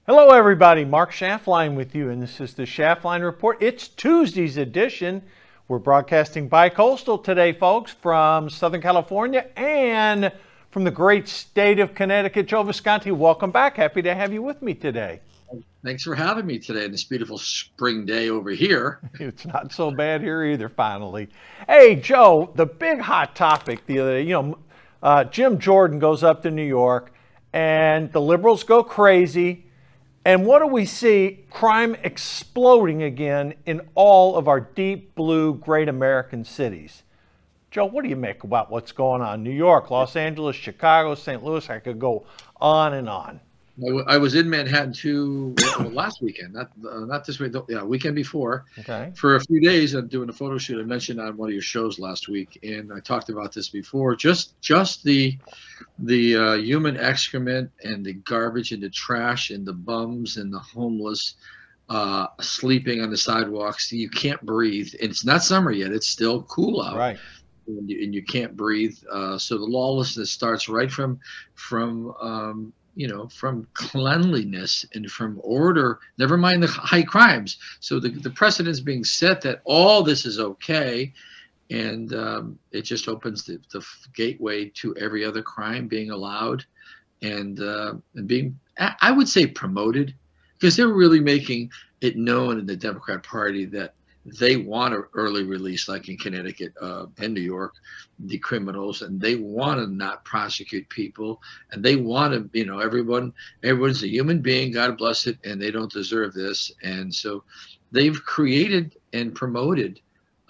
Hello everybody, Mark Schaftlein with you, and this is the Schaftlein Report. It's Tuesday's edition. We're broadcasting bi-coastal today, folks, from Southern California and from the great state of Connecticut. Joe Visconti, welcome back. Happy to have you with me today. Thanks for having me today on this beautiful spring day over here. It's not so bad here either, finally. Hey, Joe, the big hot topic the other day, Jim Jordan goes up to New York and the liberals go crazy. And what do we see? Crime exploding again in all of our deep blue great American cities. Joe, what do you make about what's going on? New York, Los Angeles, Chicago, St. Louis, I could go on and on. I was in Manhattan last weekend, not this week, weekend before. Okay. For a few days. I'm doing a photo shoot. I mentioned on one of your shows last week, and I talked about this before. Just the human excrement and the garbage and the trash and the bums and the homeless sleeping on the sidewalks. You can't breathe. And it's not summer yet. It's still cool out. Right. And you can't breathe. So the lawlessness starts right from cleanliness and from order, never mind the high crimes. So the precedent's being set that all this is okay. And it just opens the gateway to every other crime being allowed and being, I would say, promoted, because they're really making it known in the Democrat Party that they want an early release, like in Connecticut and New York, the criminals, and they want to not prosecute people, and they want to, everyone's a human being, God bless it, and they don't deserve this. And so they've created and promoted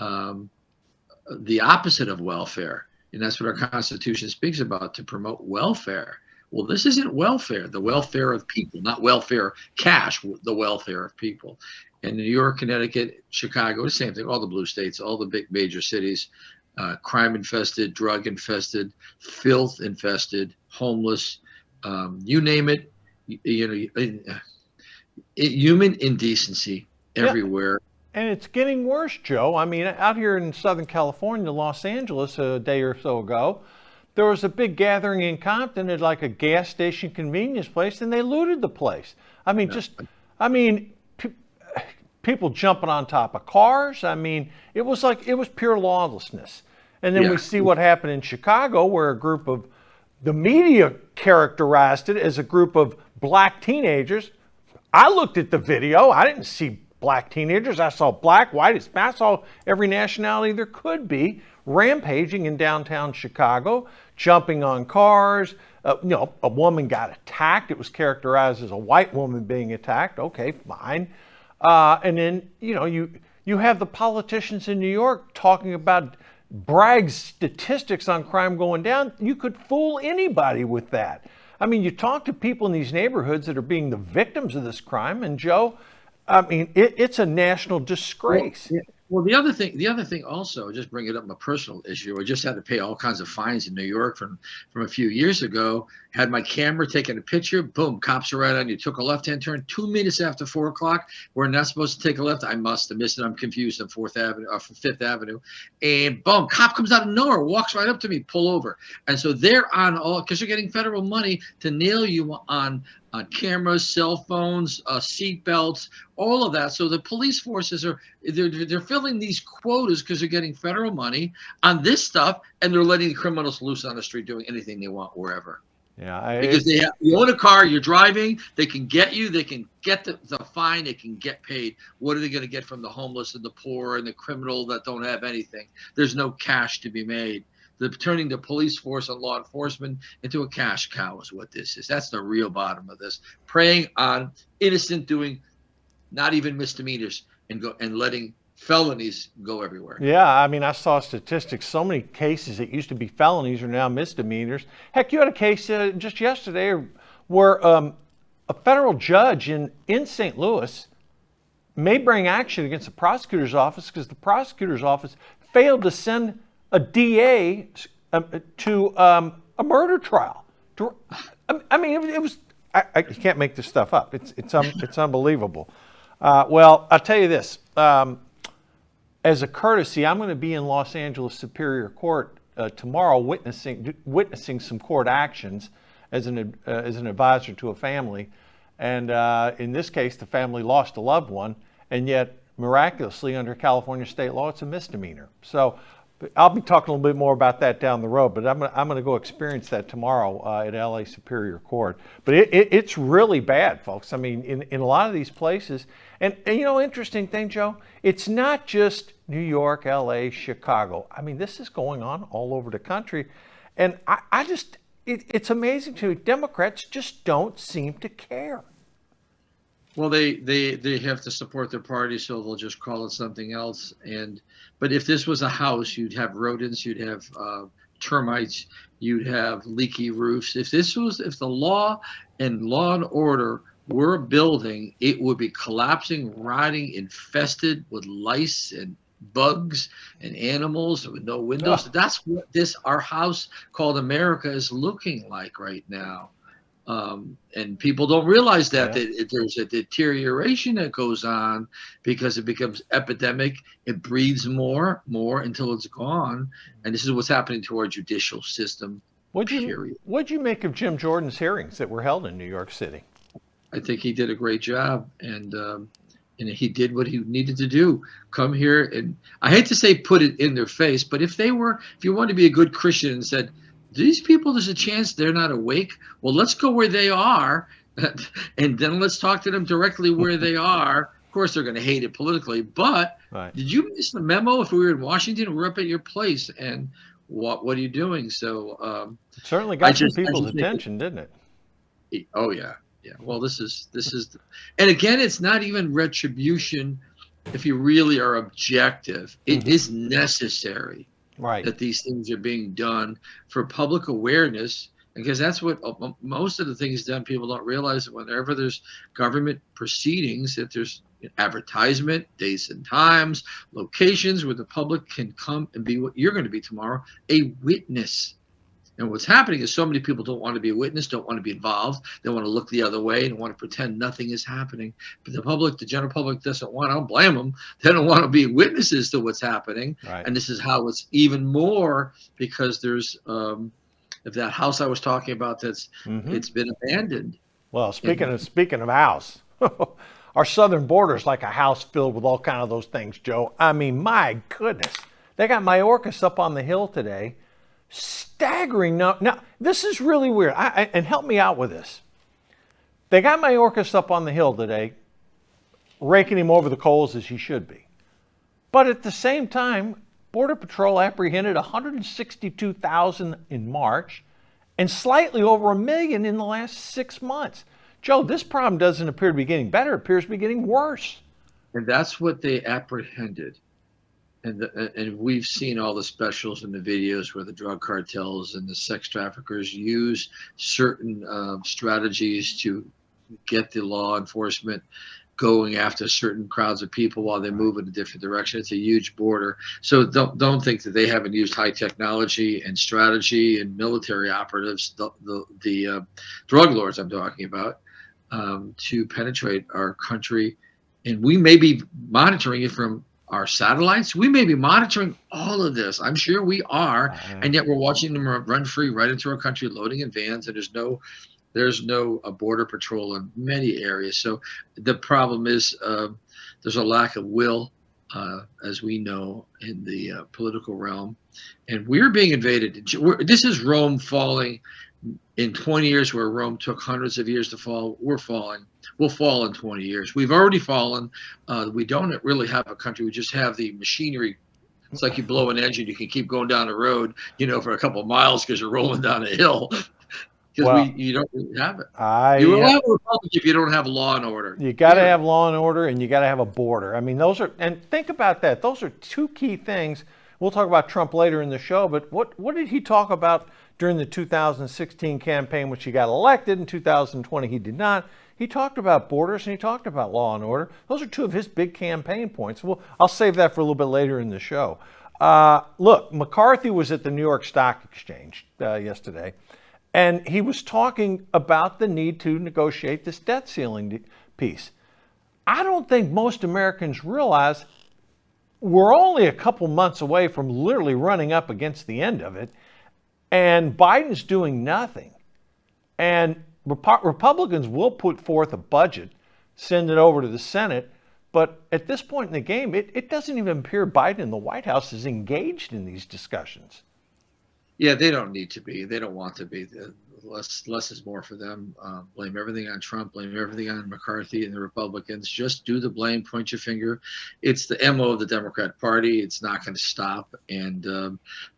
the opposite of welfare, and that's what our Constitution speaks about, to promote welfare. Well, this isn't welfare, the welfare of people, not welfare cash, the welfare of people. And New York, Connecticut, Chicago, the same thing, all the blue states, all the big major cities, crime infested, drug infested, filth infested, homeless, you name it, human indecency everywhere. Yeah. And it's getting worse, Joe. I mean, out here in Southern California, Los Angeles, a day or so ago, there was a big gathering in Compton at like a gas station convenience place, and they looted the place. I mean, people jumping on top of cars. I mean, it was pure lawlessness. And then we see what happened in Chicago, where the media characterized it as a group of black teenagers. I looked at the video. I didn't see black teenagers. I saw black, white, I saw every nationality there could be rampaging in downtown Chicago, jumping on cars. A woman got attacked. It was characterized as a white woman being attacked. Okay, fine. And then, you have the politicians in New York talking about bragg statistics on crime going down. You could fool anybody with that. I mean, you talk to people in these neighborhoods that are being the victims of this crime, and Joe, I mean, it's a national disgrace. Well, the other thing also, just bring it up, a personal issue. I just had to pay all kinds of fines in New York from a few years ago. Had my camera taking a picture, boom, cops are right on you. Took a left-hand turn 2 minutes after 4 o'clock. We're not supposed to take a left. I must have missed it. I'm confused on Fifth Avenue. And boom, cop comes out of nowhere, walks right up to me, pull over. And so they're on all, because they're getting federal money to nail you on cameras, cell phones, seat belts, all of that. So the police forces they're filling these quotas because they're getting federal money on this stuff, and they're letting the criminals loose on the street doing anything they want wherever. Yeah, because you own a car, you're driving, they can get you, they can get the fine, they can get paid. What are they going to get from the homeless and the poor and the criminal that don't have anything? There's no cash to be made. They're turning the police force and law enforcement into a cash cow is what this is. That's the real bottom of this. Preying on innocent, doing not even misdemeanors, and letting felonies go everywhere. Yeah, I mean, I saw statistics. So many cases that used to be felonies are now misdemeanors. Heck, you had a case just yesterday where a federal judge in St. Louis may bring action against the prosecutor's office because the prosecutor's office failed to send a DA to a murder trial. I mean, it was. You can't make this stuff up. It's unbelievable. Well, I'll tell you this. As a courtesy, I'm going to be in Los Angeles Superior Court tomorrow, witnessing some court actions as an advisor to a family, And in this case, the family lost a loved one, and yet miraculously under California state law, it's a misdemeanor. So I'll be talking a little bit more about that down the road, but I'm going to go experience that tomorrow at LA Superior Court. But it's really bad, folks. I mean, in a lot of these places, and you know, interesting thing, Joe, it's not just New York, LA, Chicago. I mean, this is going on all over the country. And I just, it's amazing to me. Democrats just don't seem to care. Well, they have to support their party, so they'll just call it something else. But if this was a house, you'd have rodents, you'd have termites, you'd have leaky roofs. If the law and order were a building, it would be collapsing, rotting, infested with lice and bugs and animals with no windows. Oh. That's what our house called America is looking like right now. And people don't realize that there's a deterioration that goes on because it becomes epidemic. It breeds more until it's gone. And this is what's happening to our judicial system. What'd you make of Jim Jordan's hearings that were held in New York City? I think he did a great job, and he did what he needed to do. Come here, and I hate to say put it in their face, but if you wanted to be a good Christian and said, these people, there's a chance they're not awake. Well, let's go where they are, and then let's talk to them directly where they are. Of course, they're going to hate it politically, but Did you miss the memo? If we were in Washington, we're up at your place, and what are you doing? So it certainly got some people's attention, didn't it? Oh yeah. Yeah. Well, this is, and again, it's not even retribution. If you really are objective, it is necessary. Right. That these things are being done for public awareness, because that's what most of the things done. People don't realize that whenever there's government proceedings, that there's advertisement, dates and times, locations where the public can come and be what you're going to be tomorrow, a witness. And what's happening is so many people don't want to be a witness, don't want to be involved. They want to look the other way and want to pretend nothing is happening. But the general public doesn't want, I don't blame them. They don't want to be witnesses to what's happening. Right. And this is how it's even more, because there's that house I was talking about that's it's been abandoned. Well, speaking of house, our southern border is like a house filled with all kind of those things, Joe. I mean, my goodness. They got Mayorkis up on the Hill today. Staggering. Now, this is really weird. And help me out with this. They got Mayorkis up on the Hill today, raking him over the coals as he should be. But at the same time, Border Patrol apprehended 162,000 in March and slightly over 1 million in the last 6 months. Joe, this problem doesn't appear to be getting better. It appears to be getting worse. And that's what they apprehended. And we've seen all the specials and the videos where the drug cartels and the sex traffickers use certain strategies to get the law enforcement going after certain crowds of people while they move in a different direction. It's a huge border. So don't think that they haven't used high technology and strategy and military operatives, the drug lords I'm talking about, to penetrate our country. And we may be monitoring it from our satellites. We may be monitoring all of this. I'm sure we are. And yet we're watching them run free right into our country, loading in vans. And there's no border patrol in many areas. So the problem is there's a lack of will, as we know, in the political realm. And we're being invaded. This is Rome falling. In 20 years, where Rome took hundreds of years to fall, we're falling. We'll fall in 20 years. We've already fallen. We don't really have a country. We just have the machinery. It's like you blow an engine. You can keep going down the road, for a couple of miles because you're rolling down a hill. Because you don't really have it. You will have a republic if you don't have law and order. You got to have law and order, and you got to have a border. I mean, and think about that. Those are two key things. We'll talk about Trump later in the show, but what did he talk about during the 2016 campaign, which he got elected? In 2020, he did not. He talked about borders and he talked about law and order. Those are two of his big campaign points. Well, I'll save that for a little bit later in the show. Look, McCarthy was at the New York Stock Exchange yesterday, and he was talking about the need to negotiate this debt ceiling piece. I don't think most Americans realize we're only a couple months away from literally running up against the end of it, and Biden's doing nothing. And Republicans will put forth a budget, send it over to the Senate, but at this point in the game, it doesn't even appear Biden and the White House is engaged in these discussions. Yeah, they don't need to be. They don't want to be. Less is more for them. Blame everything on Trump. Blame everything on McCarthy and the Republicans. Just do the blame. Point your finger. It's the MO of the Democrat Party. It's not going to stop, and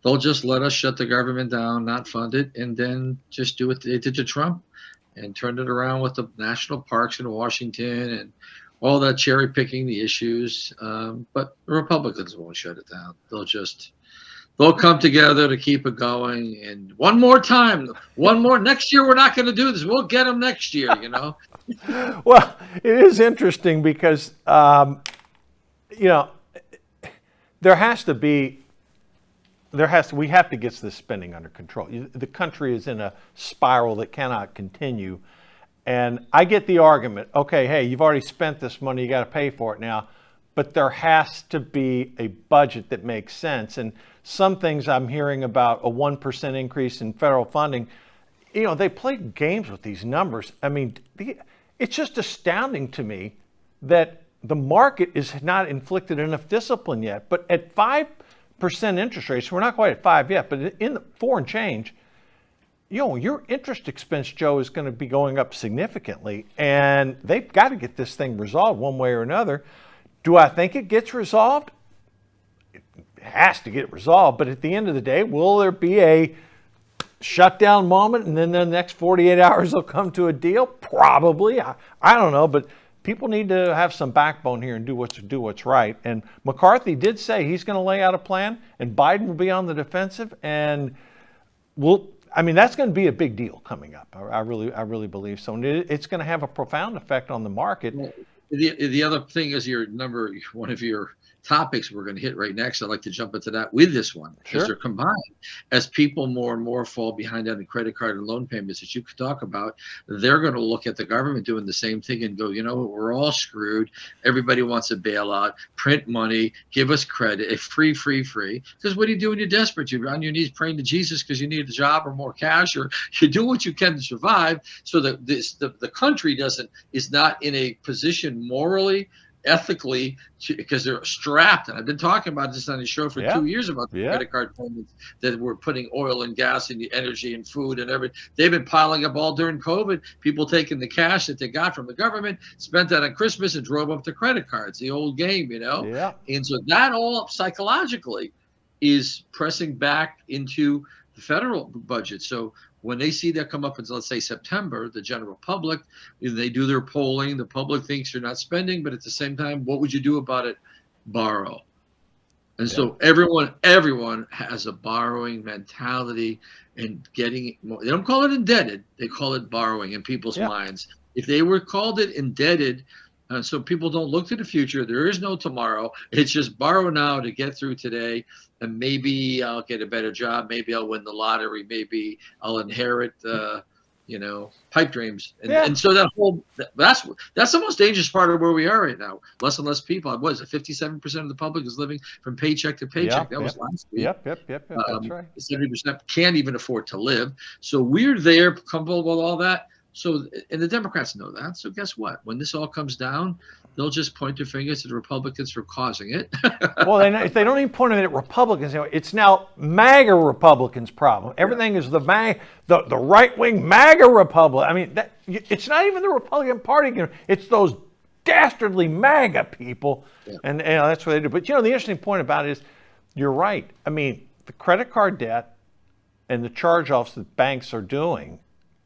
they'll just let us shut the government down, not fund it, and then just do what they did to Trump, and turn it around with the national parks in Washington and all that cherry picking the issues. But the Republicans won't shut it down. They'll come together to keep it going. And one more next year, we're not going to do this. We'll get them next year, Well, it is interesting because, we have to get this spending under control. The country is in a spiral that cannot continue. And I get the argument, okay, hey, you've already spent this money, you got to pay for it now. But there has to be a budget that makes sense. And some things I'm hearing about a 1% increase in federal funding, they play games with these numbers. I mean, it's just astounding to me that the market is not inflicted enough discipline yet. But at 5% interest rates, we're not quite at 5 yet, but in the 4 and change, your interest expense, Joe, is going to be going up significantly. And they've got to get this thing resolved one way or another. Do I think it gets resolved? It has to get resolved. But at the end of the day, will there be a shutdown moment and then the next 48 hours will come to a deal? Probably. I don't know. But people need to have some backbone here and do what's right. And McCarthy did say he's going to lay out a plan and Biden will be on the defensive. And that's going to be a big deal coming up. I really believe so. And it's going to have a profound effect on the market. The other thing is one of your topics we're going to hit right next. I'd like to jump into that with this one because they're combined. As people more and more fall behind on the credit card and loan payments that you could talk about, they're going to look at the government doing the same thing and go, we're all screwed. Everybody wants a bailout, print money, give us credit, free. Because what do you do when you're desperate? You're on your knees praying to Jesus because you need a job or more cash, or you do what you can to survive so that the country is not in a position morally, ethically, because they're strapped. And I've been talking about this on the show for 2 years about the credit card payments that we're putting oil and gas and energy and food and everything. They've been piling up all during COVID. People taking the cash that they got from the government, spent that on Christmas and drove up the credit cards, the old game, Yeah. And so that all psychologically is pressing back into the federal budget. So when they see that come up in, let's say, September, the general public, they do their polling, the public thinks you're not spending, but at the same time, what would you do about it? Borrow. And so everyone has a borrowing mentality and getting more. They don't call it indebted. They call it borrowing in people's minds. If they were called it indebted, so people don't look to the future, there is no tomorrow. It's just borrow now to get through today. And maybe I'll get a better job. Maybe I'll win the lottery. Maybe I'll inherit, pipe dreams. And so that's the most dangerous part of where we are right now. Less and less people. 57% of the public is living from paycheck to paycheck. That was last week. Yep. That's right. 70% can't even afford to live. So we're there, comfortable with all that. So, and the Democrats know that. So guess what? When this all comes down, they'll just point their fingers at the Republicans for causing it. Well, if they don't even point it at Republicans, it's now MAGA Republicans' problem. Everything is the right-wing MAGA Republic. I mean, it's not even the Republican Party. It's those dastardly MAGA people. Yeah. And that's what they do. But, the interesting point about it is you're right. I mean, the credit card debt and the charge-offs that banks are doing,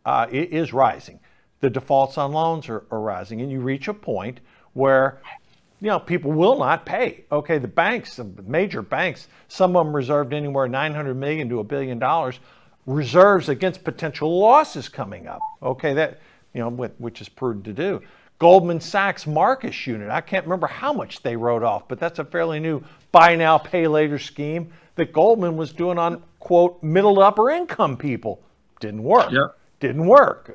it is rising. The defaults on loans are rising, and you reach a point where, people will not pay. Okay, the banks, the major banks, some of them reserved anywhere $900 million to $1 billion, reserves against potential losses coming up. Okay, that which is prudent to do. Goldman Sachs Marcus unit, I can't remember how much they wrote off, but that's a fairly new buy now, pay later scheme that Goldman was doing on, quote, middle to upper income people. Didn't work. Yep. Didn't work.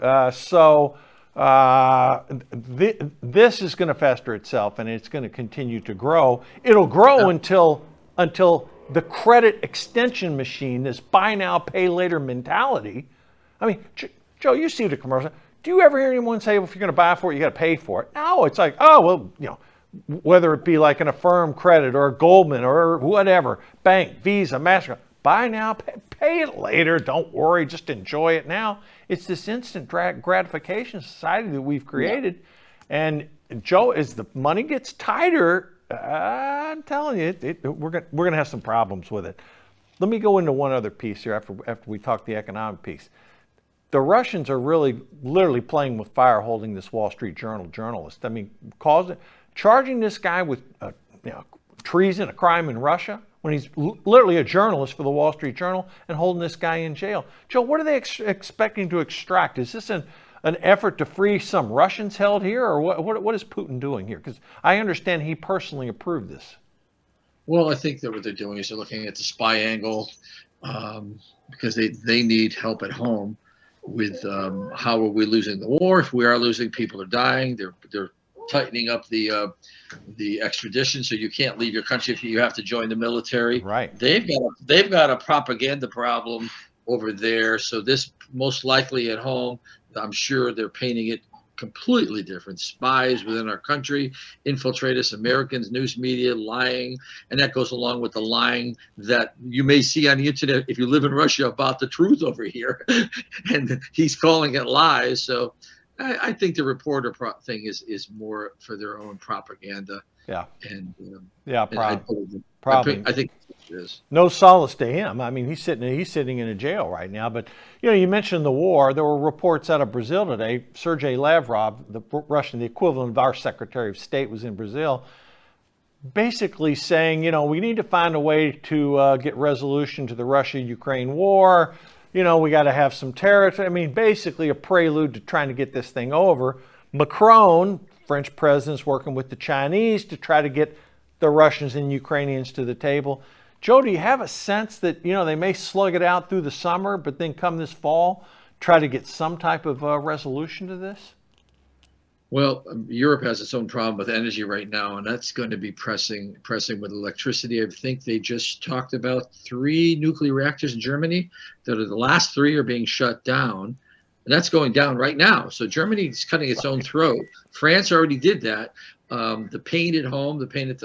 This is going to fester itself, and it's going to continue to grow. It'll grow until the credit extension machine, this buy now, pay later mentality. I mean, Joe, you see the commercial. Do you ever hear anyone say, well, if you're going to buy for it, you got to pay for it? No, it's like, oh, well, whether it be like an Affirm Credit or a Goldman or whatever, bank, Visa, MasterCard, buy now, pay it later. Don't worry, just enjoy it now. It's this instant gratification society that we've created. And Joe, as the money gets tighter, I'm telling you, we're going to have some problems with it. Let me go into one other piece here after we talk the economic piece. The Russians are really literally playing with fire, holding this Wall Street Journal journalist. I mean, charging this guy with treason, a crime in Russia, when he's literally a journalist for the Wall Street Journal, and holding this guy in jail. Joe, what are they expecting to extract? Is this an effort to free some Russians held here, or what is Putin doing here? Because I understand he personally approved this. Well, I think that what they're doing is they're looking at the spy angle, because they need help at home with how are we losing the war. If we are losing, people are dying. They're tightening up the extradition, so you can't leave your country if you have to join the military. Right. They've got a propaganda problem over there. So this most likely at home, I'm sure they're painting it completely different. Spies within our country infiltrate us, Americans, news media, lying. And that goes along with the lying that you may see on the internet if you live in Russia about the truth over here. And he's calling it lies. So I think the reporter thing is more for their own propaganda. Yeah. And probably. I think it is. No solace to him. I mean, he's sitting in a jail right now. But you mentioned the war. There were reports out of Brazil today. Sergei Lavrov, the Russian, the equivalent of our Secretary of State, was in Brazil, basically saying, we need to find a way to get resolution to the Russia-Ukraine war. We got to have some territory. I mean, basically a prelude to trying to get this thing over. Macron, French president's working with the Chinese to try to get the Russians and Ukrainians to the table. Joe, do you have a sense that, they may slug it out through the summer, but then come this fall, try to get some type of resolution to this? Well, Europe has its own problem with energy right now, and that's going to be pressing with electricity. I think they just talked about 3 nuclear reactors in Germany. The last 3 are being shut down, and that's going down right now. So Germany is cutting its own throat. France already did that. The pain at home, the pain at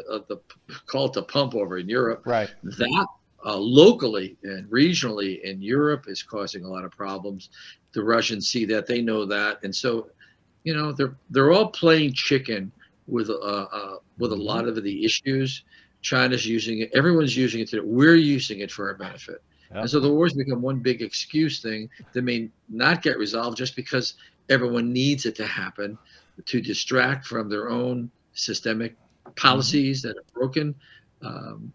call it the pump over in Europe. Right. That locally and regionally in Europe is causing a lot of problems. The Russians see that, they know that, and so they're all playing chicken with a lot of the issues. China's using it. Everyone's using it today. We're using it for our benefit. Yep. And so the war's become one big excuse thing that may not get resolved just because everyone needs it to happen, to distract from their own systemic policies that are broken,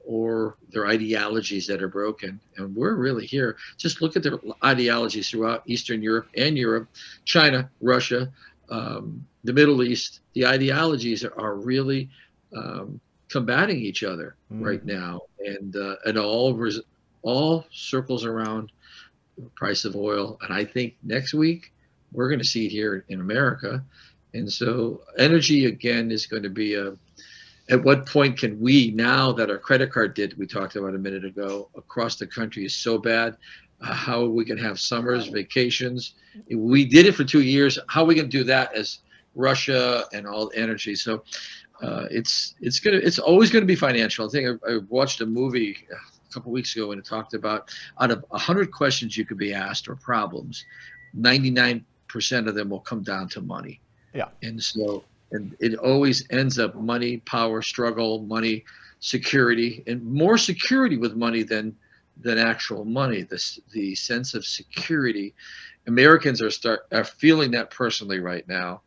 or their ideologies that are broken. And we're really here. Just look at their ideologies throughout Eastern Europe and Europe, China, Russia, the Middle East. The ideologies are really combating each other right now, and all circles around the price of oil. And I think next week we're going to see it here in America. And so energy again is going to be at what point can we, now that our credit card debt we talked about a minute ago across the country is so bad, how we can have summers, vacations. We did it for 2 years. How are we going to do that as Russia and all energy? So it's always going to be financial. I think I watched a movie a couple of weeks ago and it talked about out of 100 questions you could be asked or problems, 99% of them will come down to money. Yeah. And it always ends up money, power, struggle, money, security, and more security with money than actual money. The sense of security, Americans are feeling that personally right now.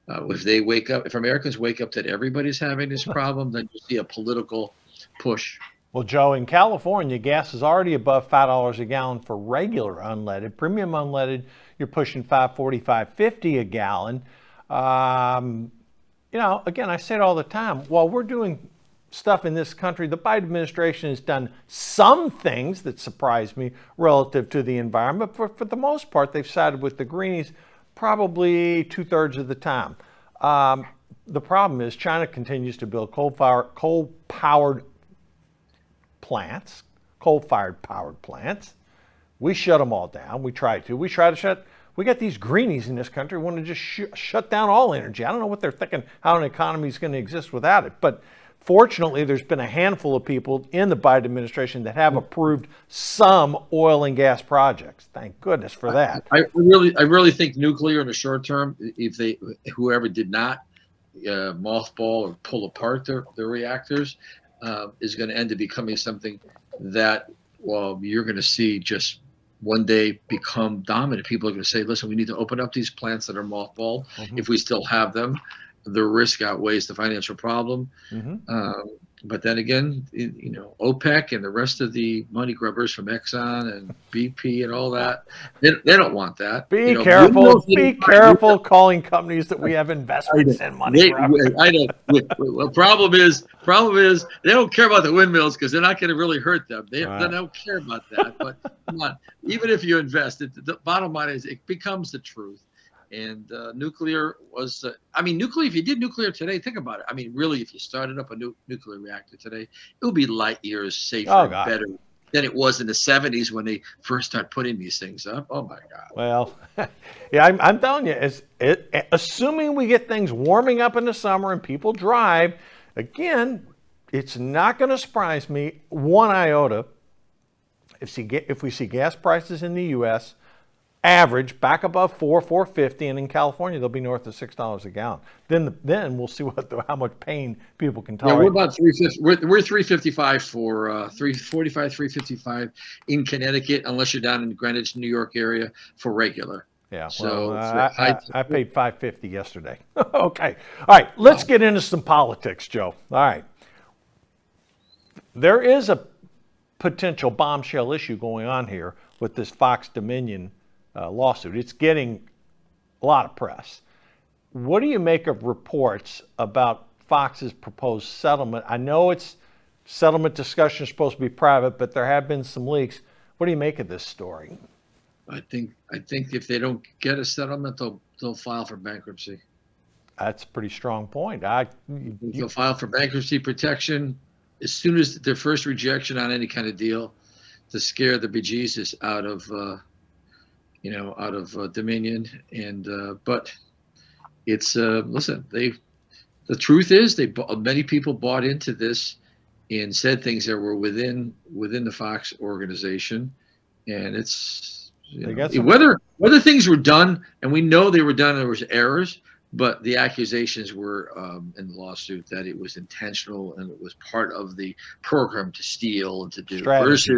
If Americans wake up that everybody's having this problem, then you see a political push. Well, Joe, in California, gas is already above $5 a gallon for regular unleaded. Premium unleaded, you're pushing $5.40, $5.50 a gallon. Again, I say it all the time. While we're doing stuff in this country, the Biden administration has done some things that surprised me relative to the environment. For the most part, they've sided with the greenies probably 2/3 of the time. The problem is China continues to build coal-fired powered plants. We shut them all down. We try to we got these greenies in this country who want to just shut down all energy. I don't know what they're thinking, how an economy is going to exist without it. But fortunately, there's been a handful of people in the Biden administration that have approved some oil and gas projects. Thank goodness for that. I really think nuclear in the short term, if whoever did not mothball or pull apart their reactors, is going to end up becoming something that, well, you're going to see just one day become dominant. People are going to say, listen, we need to open up these plants that are mothballed. If we still have them, the risk outweighs the financial problem. But then again, OPEC and the rest of the money grubbers from Exxon and BP and all that, they don't want that. Be careful calling companies that we have investments in money grubbers. I know. The problem is they don't care about the windmills because they're not going to really hurt them. They don't care about that. But come on, even if you invest, the bottom line is it becomes the truth. And nuclear was, nuclear, if you did nuclear today, think about it. Really, if you started up a nuclear reactor today, it would be light years safer and better than it was in the 70s when they first started putting these things up. Oh, my God. Well, yeah, I'm telling you, assuming we get things warming up in the summer and people drive, again, it's not going to surprise me one iota if we see gas prices in the U.S. average back above $4.50, and in California they'll be north of $6 a gallon. Then we'll see how much pain people can tolerate. Yeah, we're about 350. We're 355 for 345, 355 in Connecticut, unless you're down in Greenwich, New York area for regular. Yeah, so I paid $5.50 yesterday. Okay, all right, let's get into some politics, Joe. All right, there is a potential bombshell issue going on here with this Fox Dominion lawsuit. It's getting a lot of press. What do you make of reports about Fox's proposed settlement? I know settlement discussion is supposed to be private, but there have been some leaks. What do you make of this story? I think if they don't get a settlement, they'll file for bankruptcy. That's a pretty strong point. They'll file for bankruptcy protection as soon as their first rejection on any kind of deal, to scare the bejesus out of Dominion. And but it's listen, the truth is many people bought into this and said things that were within the Fox organization, and it's whether things were done, and we know they were done, there was errors, but the accusations were in the lawsuit that it was intentional and it was part of the program to steal and to do strategy.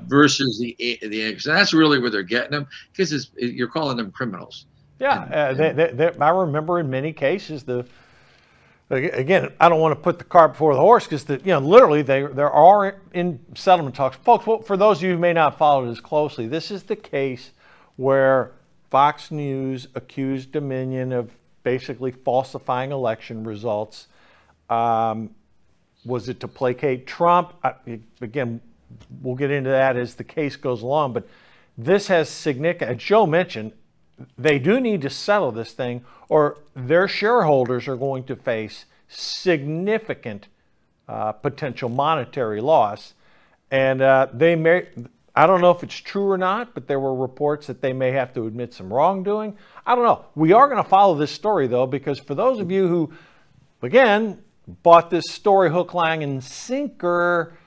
versus the eggs. That's really where they're getting them, because you're calling them criminals. Yeah, I remember in many cases again, I don't want to put the cart before the horse, because literally there are in settlement talks, folks. For those of you who may not follow it as closely, this is the case where Fox News accused Dominion of basically falsifying election results. Was it to placate Trump? Again, we'll get into that as the case goes along, but this has significant, as Joe mentioned, they do need to settle this thing, or their shareholders are going to face significant potential monetary loss. And I don't know if it's true or not, but there were reports that they may have to admit some wrongdoing. I don't know. We are going to follow this story, though, because for those of you who, again, bought this story hook, line, and sinker,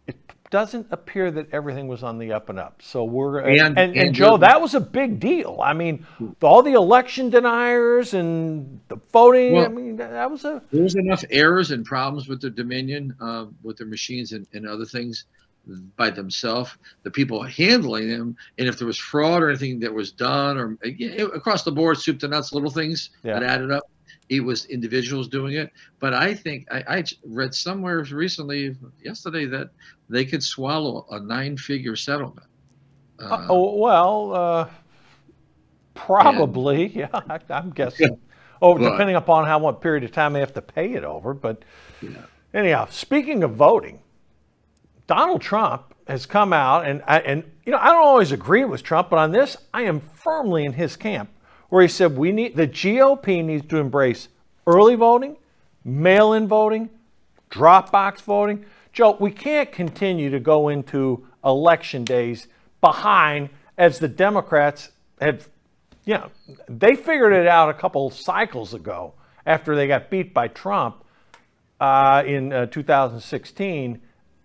it doesn't appear that everything was on the up and up. So and Joe, that was a big deal. All the election deniers and the voting. Well, there was enough errors and problems with the Dominion, with their machines and other things by themselves. The people handling them, and if there was fraud or anything that was done, or across the board, soup to nuts, little things that added up. It was individuals doing it, but I think I read somewhere recently, yesterday, that they could swallow a 9-figure settlement. Probably, I'm guessing. Depending upon what period of time they have to pay it over. But anyhow, speaking of voting, Donald Trump has come out, and I don't always agree with Trump, but on this, I am firmly in his camp, where he said the GOP needs to embrace early voting, mail-in voting, drop box voting. Joe, we can't continue to go into election days behind, as the Democrats have Yeah, they figured it out a couple cycles ago after they got beat by Trump in 2016.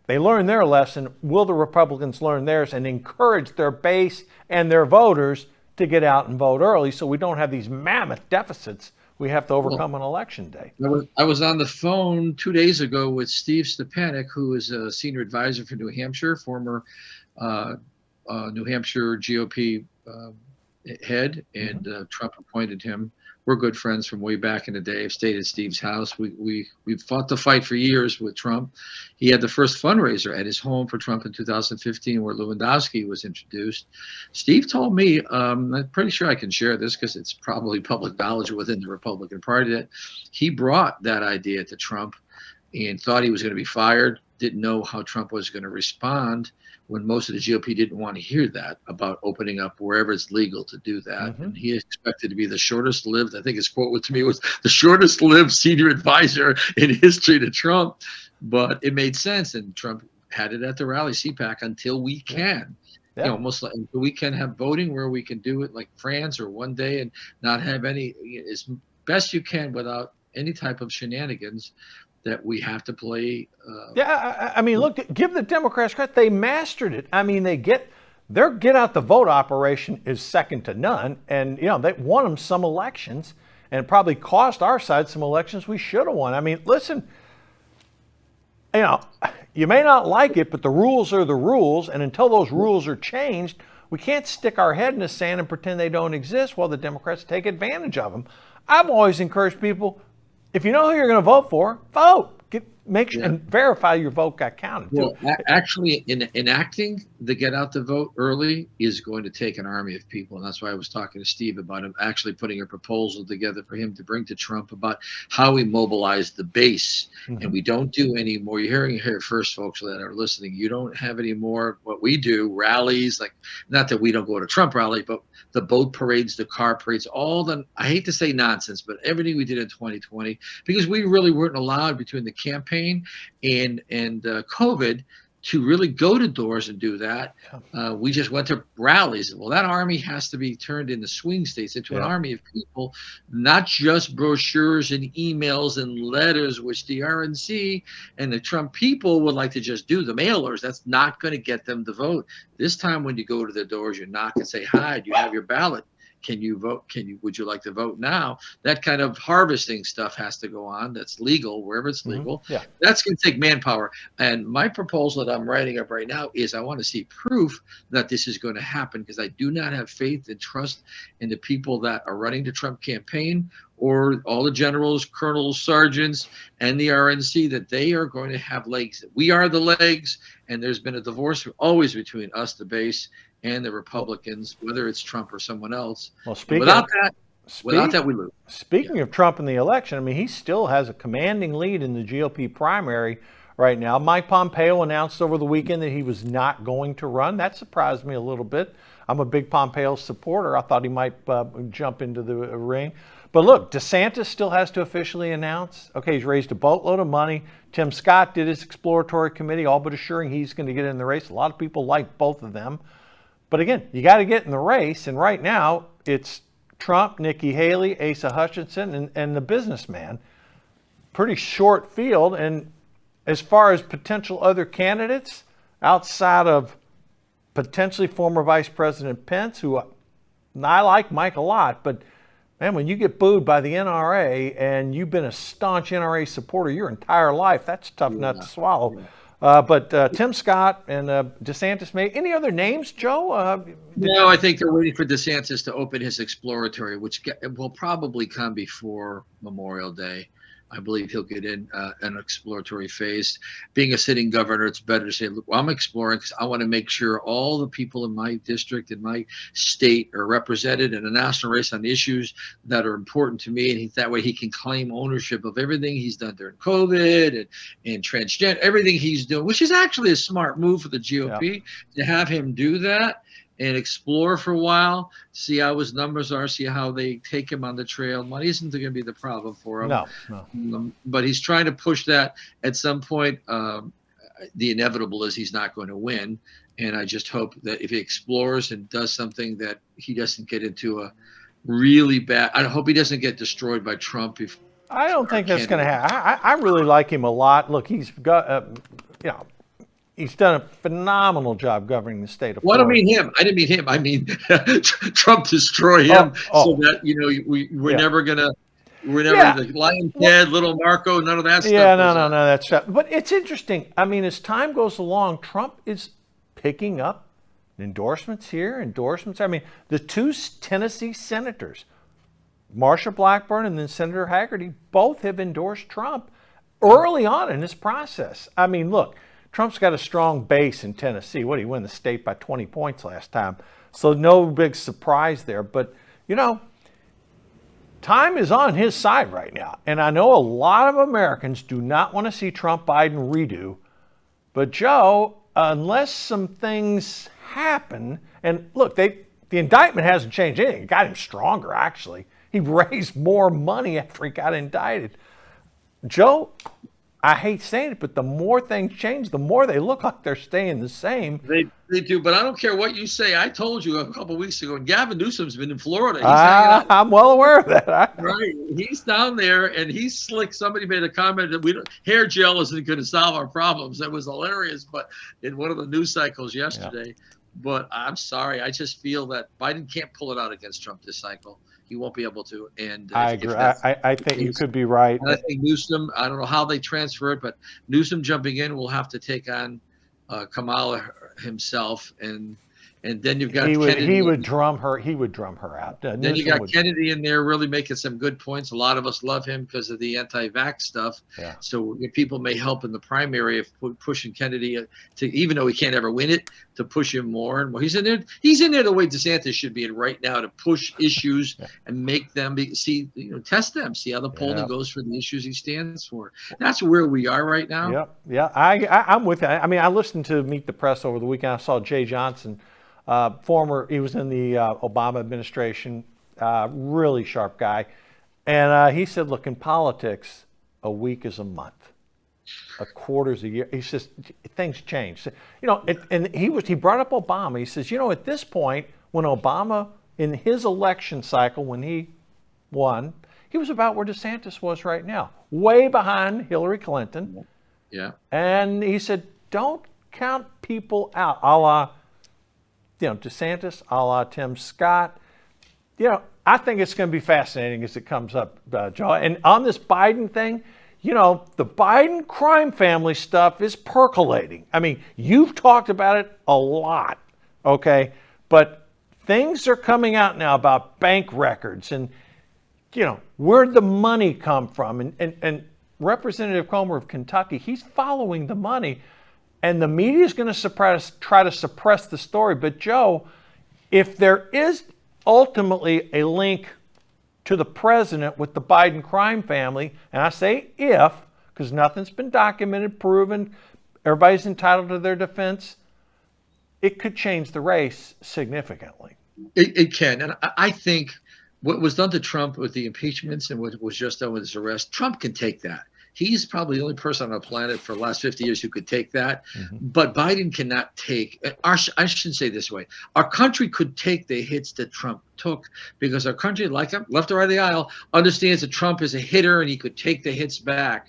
They learned their lesson. Will the Republicans learn theirs and encourage their base and their voters to get out and vote early so we don't have these mammoth deficits we have to overcome on election day? I was on the phone 2 days ago with Steve Stepanek, who is a senior advisor for New Hampshire, former New Hampshire GOP head, and Trump appointed him. We're good friends from way back in the day. I've stayed at Steve's house. We fought the fight for years with Trump. He had the first fundraiser at his home for Trump in 2015, where Lewandowski was introduced. Steve told me, I'm pretty sure I can share this because it's probably public knowledge within the Republican Party, that he brought that idea to Trump and thought he was going to be fired, didn't know how Trump was going to respond, when most of the GOP didn't want to hear that about opening up wherever it's legal to do that. And he expected to be the shortest lived, I think his quote to me was, the shortest lived senior advisor in history to Trump. But it made sense. And Trump had it at the rally, CPAC, until we can. You know, almost like we can have voting where we can do it like France or one day and not have any, as best you can without any type of shenanigans that we have to play. I mean, look, give the Democrats credit. They mastered it. I mean, their get out the vote operation is second to none. And, you know, they won them some elections, and it probably cost our side some elections we should have won. I mean, listen, you know, you may not like it, but the rules are the rules. And until those rules are changed, we can't stick our head in the sand and pretend they don't exist while the Democrats take advantage of them. I've always encouraged people, if you know who you're going to vote for, vote. Make sure and verify your vote got counted. Well, actually, enacting the get out the vote early is going to take an army of people. And that's why I was talking to Steve about him actually putting a proposal together for him to bring to Trump about how we mobilize the base. And we don't do any more. You're hearing it here first, folks that are listening. You don't have any more what we do, rallies, like, not that we don't go to Trump rally, but the boat parades, the car parades, all the, I hate to say nonsense, but everything we did in 2020, because we really weren't allowed between the campaign and COVID to really go to doors and do that. We just went to rallies. Well, that army has to be turned into swing states, into an army of people, not just brochures and emails and letters, which the RNC and the Trump people would like to just do, the mailers. That's not going to get them to vote. This time when you go to the doors, you knock and say, hi, do you have your ballot? Can you vote? Would you like to vote now? That kind of harvesting stuff has to go on. That's legal wherever it's legal. That's going to take manpower. And my proposal that I'm writing up right now is I want to see proof that this is going to happen, because I do not have faith and trust in the people that are running the Trump campaign or all the generals, colonels, sergeants, and the RNC, that they are going to have legs. We are the legs, and there's been a divorce always between us, the base, and the Republicans, whether it's Trump or someone else. Well, without that, we lose. Speaking of Trump in the election, I mean, he still has a commanding lead in the GOP primary right now. Mike Pompeo announced over the weekend that he was not going to run. That surprised me a little bit. I'm a big Pompeo supporter. I thought he might jump into the ring. But look, DeSantis still has to officially announce. Okay, he's raised a boatload of money. Tim Scott did his exploratory committee, all but assuring he's going to get in the race. A lot of people like both of them. But again, you got to get in the race. And right now, it's Trump, Nikki Haley, Asa Hutchinson, and the businessman. Pretty short field. And as far as potential other candidates, outside of potentially former Vice President Pence, who I like Mike a lot, but man, when you get booed by the NRA and you've been a staunch NRA supporter your entire life, that's a tough nut to swallow. But Tim Scott and DeSantis, any other names, Joe? No, I think they're waiting for DeSantis to open his exploratory, which will probably come before Memorial Day. I believe he'll get in an exploratory phase. Being a sitting governor, it's better to say, look, well, I'm exploring because I want to make sure all the people in my district, in my state, are represented in a national race on issues that are important to me. And that way he can claim ownership of everything he's done during COVID and transgender, everything he's doing, which is actually a smart move for the GOP to have him do that and explore for a while, see how his numbers are, see how they take him on the trail. Money isn't going to be the problem for him. No. But he's trying to push that. At some point, the inevitable is he's not going to win. And I just hope that if he explores and does something, that he doesn't get into really bad. I hope he doesn't get destroyed by Trump. If I don't our think that's going to candidate. happen. I really like him a lot. Look, he's got, you know, he's done a phenomenal job governing the state of Well, I don't Florida. mean him. I didn't mean him. I mean Trump destroy him Oh, so oh, that we're yeah, never gonna we're never yeah. the Lion Well, Ted, Little Marco, none of that yeah, stuff no, goes no, on. no, that's but it's interesting. I mean, as time goes along, Trump is picking up endorsements here, endorsements. I mean, the two Tennessee senators, Marsha Blackburn and then Senator Haggerty, both have endorsed Trump early on in this process. I mean, look, Trump's got a strong base in Tennessee. What, he won the state by 20 points last time. So no big surprise there. But, you know, time is on his side right now. And I know a lot of Americans do not want to see Trump Biden redo. But Joe, unless some things happen, and look, the indictment hasn't changed anything. It got him stronger, actually. He raised more money after he got indicted. Joe, I hate saying it, but the more things change, the more they look like they're staying the same. They do, but I don't care what you say. I told you a couple of weeks ago, and Gavin Newsom's been in Florida. He's hanging out. I'm well aware of that. Right, he's down there and he's slick. Somebody made a comment that hair gel isn't going to solve our problems. That was hilarious, but in one of the news cycles yesterday. Yeah. But I'm sorry, I just feel that Biden can't pull it out against Trump this cycle. He won't be able to. And I agree. I think you could be right. And I think Newsom, I don't know how they transfer it, but Newsom jumping in will have to take on Kamala himself, and then you've got Kennedy. He would drum her out. Then you got Kennedy in there really making some good points. A lot of us love him because of the anti-vax stuff. Yeah. So people may help in the primary of pushing Kennedy to, even though he can't ever win it, to push him more and more. He's in there. He's in there the way DeSantis should be in right now, to push issues and make them test them, see how the polling goes for the issues he stands for. That's where we are right now. Yep. Yeah. I'm with you. I mean, I listened to Meet the Press over the weekend. I saw Jay Johnson. He was in the Obama administration, really sharp guy. And he said, look, in politics, a week is a month, a quarter is a year. He says, things change. You know, and he brought up Obama. He says, you know, at this point, when Obama, in his election cycle, when he won, he was about where DeSantis was right now, way behind Hillary Clinton. Yeah. And he said, don't count people out, a la DeSantis, a la Tim Scott. I think it's going to be fascinating as it comes up, Joe. And on this Biden thing, the Biden crime family stuff is percolating. I mean, you've talked about it a lot, okay? But things are coming out now about bank records and, where'd the money come from? And Representative Comer of Kentucky, he's following the money. And the media is going to try to suppress the story. But Joe, if there is ultimately a link to the president with the Biden crime family, and I say if, because nothing's been documented, proven, everybody's entitled to their defense, it could change the race significantly. It can. And I think what was done to Trump with the impeachments and what was just done with his arrest, Trump can take that. He's probably the only person on the planet for the last 50 years who could take that. Mm-hmm. But Biden cannot take, I shouldn't say this way, our country could take the hits that Trump took because our country, like left or right of the aisle, understands that Trump is a hitter and he could take the hits back.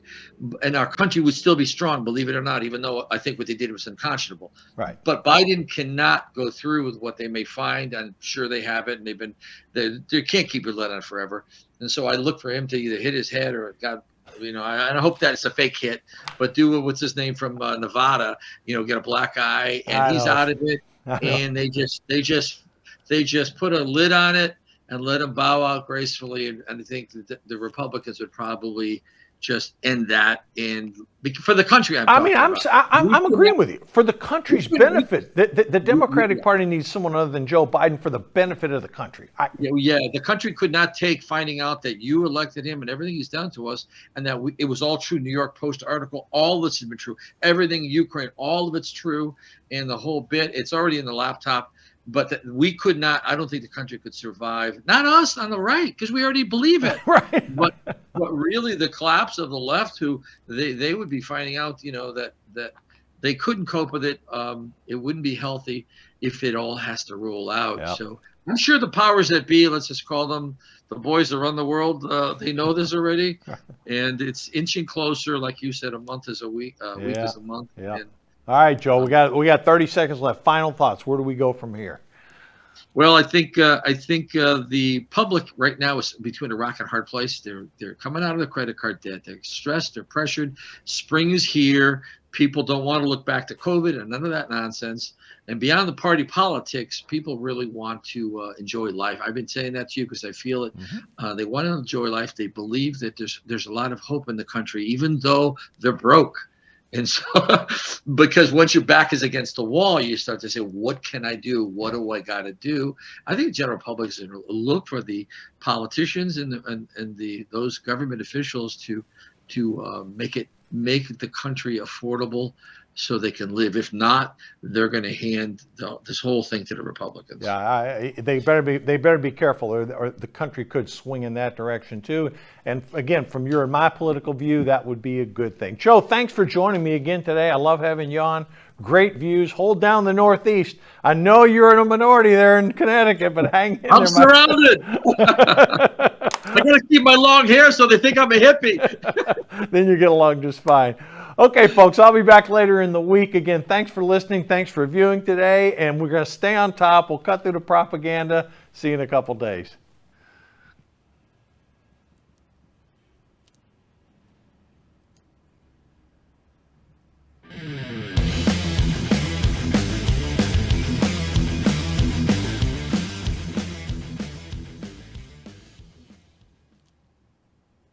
And our country would still be strong, believe it or not, even though I think what they did was unconscionable. Right. But Biden cannot go through with what they may find. I'm sure they have it, and they can't keep it let on forever. And so I look for him to either hit his head or I hope that it's a fake hit, but do what's his name from Nevada, get a black eye, and he's out of it. And they just put a lid on it and let him bow out gracefully. And I think that the Republicans would probably just end that, and for the country. I'm agreeing with you. For the country's benefit, the Democratic Party needs someone other than Joe Biden for the benefit of the country. The country could not take finding out that you elected him and everything he's done to us, and that it was all true. New York Post article, all this has been true. Everything in Ukraine, all of it's true, and the whole bit. It's already in the laptop. But we could not. I don't think the country could survive. Not us on the right, because we already believe it. Right. But really, the collapse of the left, who they would be finding out, that they couldn't cope with it. It wouldn't be healthy if it all has to roll out. Yep. So I'm sure the powers that be, let's just call them the boys that run the world, they know this already, and it's inching closer. Like you said, a month is a week, week is a month. Yeah. And, all right, Joe, we got 30 seconds left. Final thoughts. Where do we go from here? well, I think the public right now is between a rock and a hard place. They're coming out of the credit card debt. They're stressed. They're pressured. Spring is here. People don't want to look back to COVID and none of that nonsense. And beyond the party politics, people really want to enjoy life. I've been saying that to you because I feel it. Mm-hmm. They want to enjoy life. They believe that there's a lot of hope in the country, even though they're broke. And so, because once your back is against the wall, you start to say, what can I do? What do I got to do? I think the general public is going to look for the politicians and those government officials to make the country affordable so they can live. If not, they're going to hand this whole thing to the Republicans. Yeah, they better be careful, or the country could swing in that direction too. And again, from your and my political view, that would be a good thing. Joe, thanks for joining me again today. I love having you on. Great views. Hold down the Northeast. I know you're in a minority there in Connecticut, but hang in I'm there. surrounded. I got to keep my long hair so they think I'm a hippie. Then you get along just fine. Okay, folks, I'll be back later in the week. Again, thanks for listening. Thanks for viewing today. And we're going to stay on top. We'll cut through the propaganda. See you in a couple days.